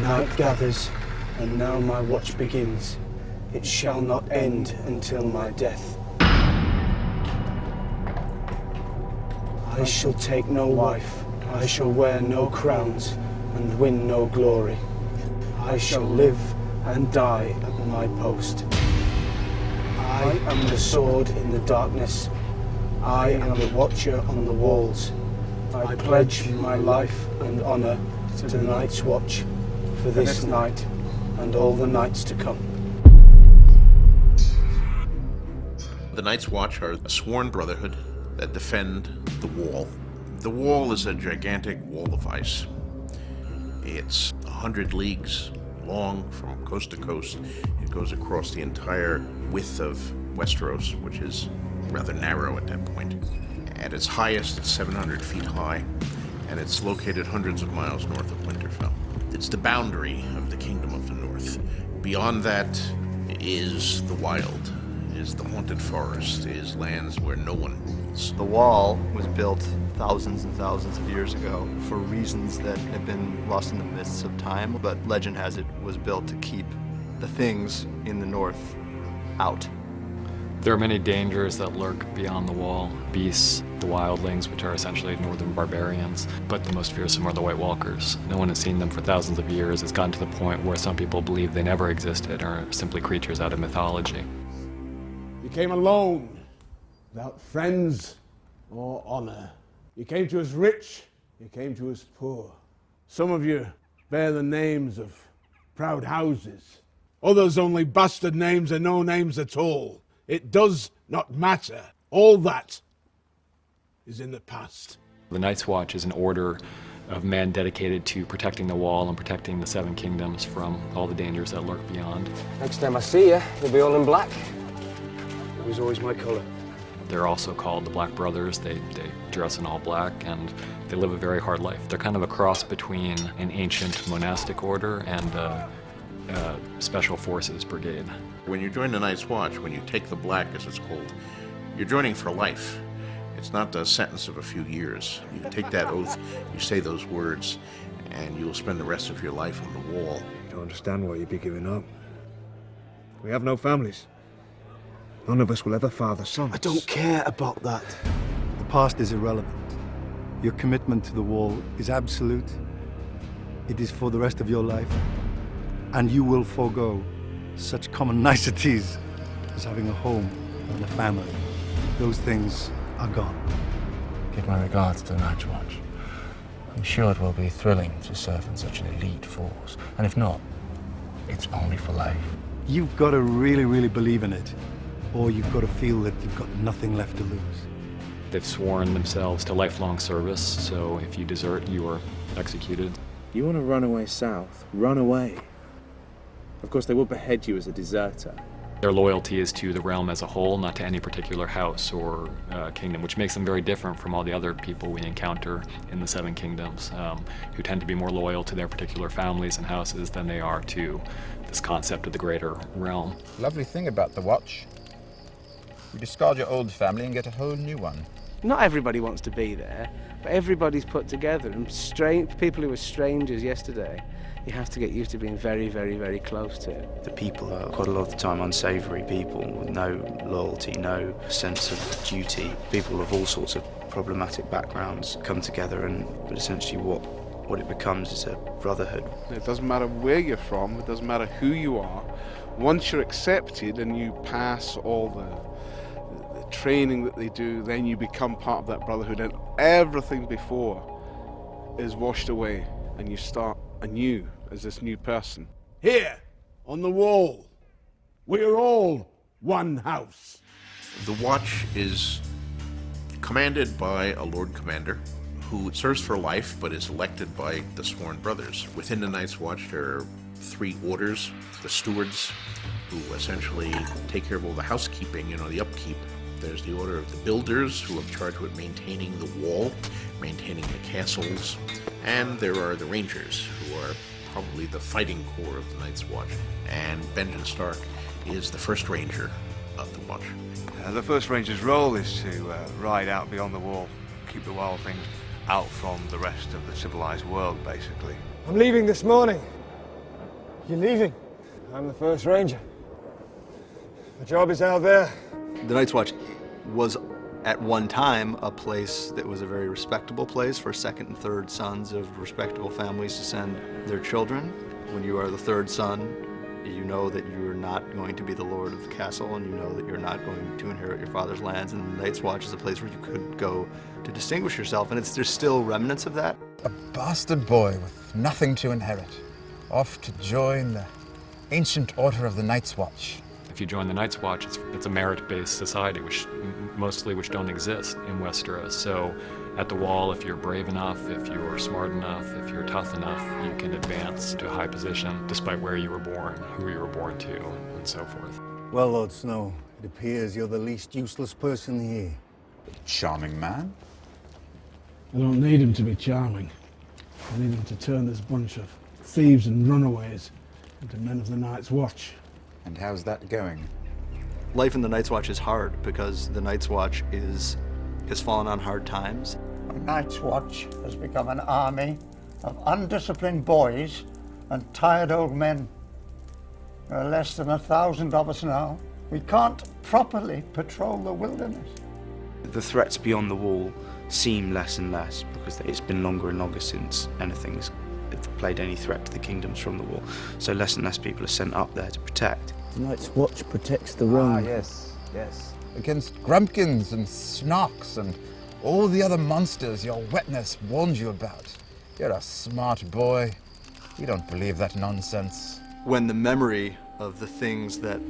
Night gathers, and now my watch begins. It shall not end until my death. I shall take no wife, I shall wear no crowns, and win no glory. I shall live and die at my post. I am the sword in the darkness. I am the watcher on the walls. I pledge my life and honor to the Night's Watch for this night and all the nights to come. The Night's Watch are a sworn brotherhood that defend the wall. The wall is a gigantic wall of ice. It's 100 leagues long from coast to coast. It goes across the entire width of Westeros, which is rather narrow at that point. At its highest, it's 700 feet high, and it's located hundreds of miles north of Winterfell. It's the boundary of the Kingdom of the North. Beyond that is the wild, is the haunted forest, is lands where no one rules. The wall was built thousands and thousands of years ago for reasons that have been lost in the mists of time, but legend has it was built to keep the things in the north out. There are many dangers that lurk beyond the wall. Beasts, the wildlings, which are essentially northern barbarians, but the most fearsome are the White Walkers. No one has seen them for thousands of years. It's gotten to the point where some people believe they never existed or are simply creatures out of mythology. You came alone, without friends or honor. You came to us rich, you came to us poor. Some of you bear the names of proud houses. Others only bastard names and no names at all. It does not matter. All that is in the past. The Night's Watch is an order of men dedicated to protecting the wall and protecting the Seven Kingdoms from all the dangers that lurk beyond. Next time I see you, you'll be all in black. It was always my color. They're also called the Black Brothers. They dress in all black and they live a very hard life. They're kind of a cross between an ancient monastic order and a special forces brigade. When you join the Night's Watch, when you take the black, as it's called, you're joining for life. It's not a sentence of a few years. You take that oath, you say those words, and you'll spend the rest of your life on the wall. You don't understand why you'd be giving up. We have no families. None of us will ever father sons. I don't care about that. The past is irrelevant. Your commitment to the wall is absolute. It is for the rest of your life. And you will forego such common niceties as having a home and a family. Those things are gone. Give my regards to the Night's Watch. I'm sure it will be thrilling to serve in such an elite force. And if not, it's only for life. You've got to really, really believe in it, or you've got to feel that you've got nothing left to lose. They've sworn themselves to lifelong service, so if you desert, you are executed. You want to run away south? Run away. Of course, they will behead you as a deserter. Their loyalty is to the realm as a whole, not to any particular house or kingdom, which makes them very different from all the other people we encounter in the Seven Kingdoms, who tend to be more loyal to their particular families and houses than they are to this concept of the greater realm. Lovely thing about the Watch. You discard your old family and get a whole new one. Not everybody wants to be there, but everybody's put together. And people who were strangers yesterday, you have to get used to being very, very, very close to. The people are quite a lot of the time unsavoury people with no loyalty, no sense of duty. People of all sorts of problematic backgrounds come together, and essentially what it becomes is a brotherhood. It doesn't matter where you're from, it doesn't matter who you are. Once you're accepted and you pass all the training that they do, then you become part of that brotherhood, and everything before is washed away, and you start anew as this new person. Here, on the wall, we are all one house. The Watch is commanded by a Lord Commander who serves for life but is elected by the Sworn Brothers. Within the Night's Watch there are 3 orders: the stewards, who essentially take care of all the housekeeping, the upkeep. There's the order of the builders, who are charged with maintaining the wall, maintaining the castles, and there are the rangers, who are probably the fighting core of the Night's Watch. And Benjamin Stark is the first ranger of the Watch. The first ranger's role is to ride out beyond the wall, keep the wild things out from the rest of the civilized world, basically. I'm leaving this morning. You're leaving? I'm the first ranger. The job is out there. The Night's Watch was at one time a place that was a very respectable place for second and third sons of respectable families to send their children. When you are the third son, you know that you're not going to be the lord of the castle, and you know that you're not going to inherit your father's lands, and the Night's Watch is a place where you could go to distinguish yourself, and there's still remnants of that. A bastard boy with nothing to inherit, off to join the ancient order of the Night's Watch. If you join the Night's Watch, it's a merit-based society, which don't exist in Westeros. So at the Wall, if you're brave enough, if you're smart enough, if you're tough enough, you can advance to a high position despite where you were born, who you were born to, and so forth. Well, Lord Snow, it appears you're the least useless person here. Charming man. I don't need him to be charming. I need him to turn this bunch of thieves and runaways into men of the Night's Watch. And how's that going? Life in the Night's Watch is hard because the Night's Watch has fallen on hard times. The Night's Watch has become an army of undisciplined boys and tired old men. There are less than 1,000 of us now. We can't properly patrol the wilderness. The threats beyond the wall seem less and less because it's been longer and longer since anything's played any threat to the kingdoms from the wall. So less and less people are sent up there to protect. The Night's Watch protects the realm. Ah, yes, yes. Against grumpkins and snarks and all the other monsters your wetness warned you about. You're a smart boy. You don't believe that nonsense. When the memory of the things that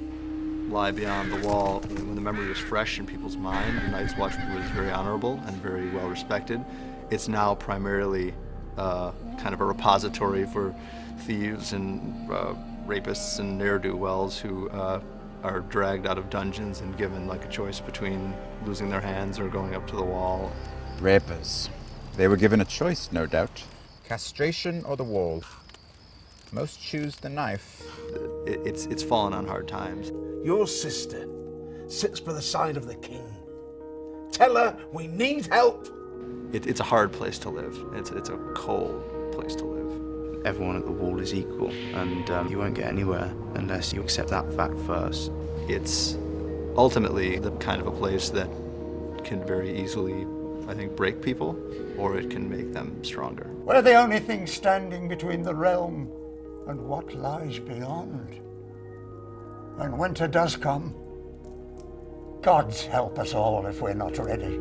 lie beyond the wall, when the memory was fresh in people's mind, the Night's Watch was very honorable and very well respected. It's now primarily kind of a repository for thieves and rapists and ne'er-do-wells who are dragged out of dungeons and given like a choice between losing their hands or going up to the wall. Rapers. They were given a choice, no doubt. Castration or the wall. Most choose the knife. It's fallen on hard times. Your sister sits by the side of the king. Tell her we need help. It's a hard place to live. It's a cold place to live. Everyone at the wall is equal, and you won't get anywhere unless you accept that fact first. It's ultimately the kind of a place that can very easily, I think, break people, or it can make them stronger. We're the only thing standing between the realm and what lies beyond. When winter does come, gods help us all if we're not ready.